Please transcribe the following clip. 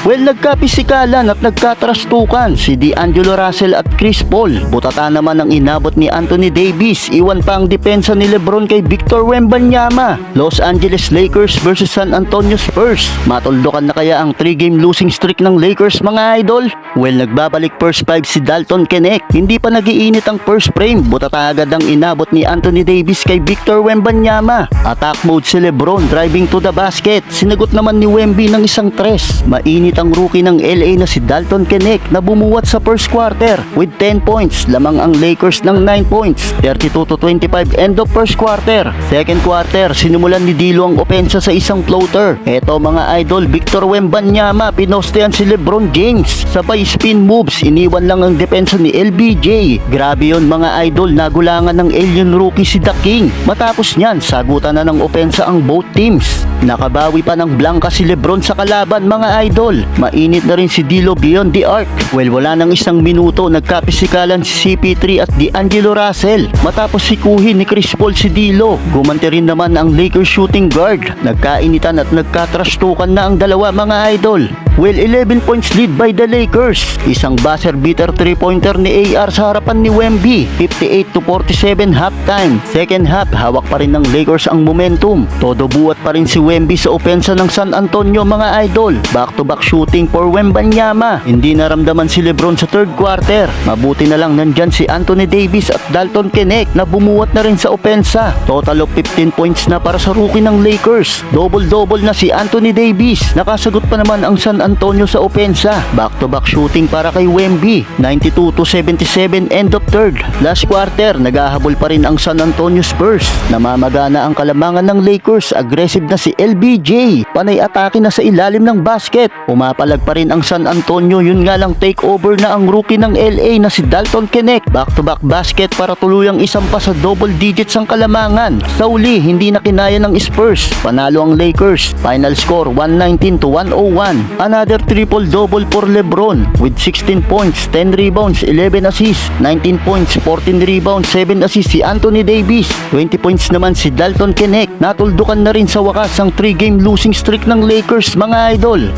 Well, nagkapisikalan at nagkatrastukan si D'Angelo Russell at Chris Paul. Butata naman ang inabot ni Anthony Davis. Iwan pa ang depensa ni LeBron kay Victor Wembanyama. Los Angeles Lakers versus San Antonio Spurs. Matuldukan na kaya ang 3-game losing streak ng Lakers, mga idol? Well, nagbabalik first 5 si Dalton Knecht. Hindi pa nagiinit ang first frame. Butata agad ang inabot ni Anthony Davis kay Victor Wembanyama. Attack mode si LeBron, driving to the basket. Sinagot naman ni Wemby ng isang tres. Mainit ang rookie ng LA na si Dalton Knecht na bumuwat sa first quarter with 10 points. Lamang ang Lakers ng 9 points. 32-25 end of first quarter. Second quarter, sinimulan ni D'Lo ang opensa sa isang floater. Eto mga idol, Victor Wembanyama, pinostehan si LeBron James. Sabay spin moves, iniwan lang ang depensa ni LBJ. Grabe yon mga idol, nagulangan ng alien rookie si The King. Matapos niyan, sagutan na ng opensa ang both teams. Nakabawi pa ng blanka si LeBron sa kalaban, mga idol. Mainit na rin si D'Lo beyond the arc. Well, wala nang isang minuto, nagkapisikalan si CP3 at D'Angelo Russell. Matapos sikuhin ni Chris Paul si D'Lo, gumanti rin naman ang Lakers shooting guard. Nagkainitan at nagkatrastukan na ang dalawa, mga idol. Well, 11 points lead by the Lakers. Isang buzzer beater 3-pointer ni AR sa harapan ni Wemby. 58-47 halftime. Second half, hawak pa rin ng Lakers ang momentum. Todo buwat pa rin si Wemby sa opensa ng San Antonio, mga idol. Back-to-back shooting for Wembanyama. Hindi naramdaman si LeBron sa third quarter. Mabuti na lang nandyan si Anthony Davis at Dalton Knecht na bumuwat na rin sa opensa. Total of 15 points na para sa rookie ng Lakers. Double-double na si Anthony Davis. Nakasagot pa naman ang San Antonio sa opensa. Back-to-back shooting para kay Wemby. 92-77 end of third. Last quarter, naghahabol pa rin ang San Antonio Spurs. Namamagana ang kalamangan ng Lakers. Aggressive na si LBJ. Panay atake na sa ilalim ng basket. Umapalag pa rin ang San Antonio. Yun nga lang, take over na ang rookie ng LA na si Dalton Knecht. Back-to-back basket para tuluyang isampa sa double digits ang kalamangan. Sa uli, hindi na kinaya ng Spurs. Panalo ang Lakers. Final score 119-101. Another triple-double for LeBron with 16 points, 10 rebounds, 11 assists, 19 points, 14 rebounds, 7 assists si Anthony Davis. 20 points naman si Dalton Knecht. Natuldukan na rin sa wakas ang 3-game losing streak ng Lakers, mga idol.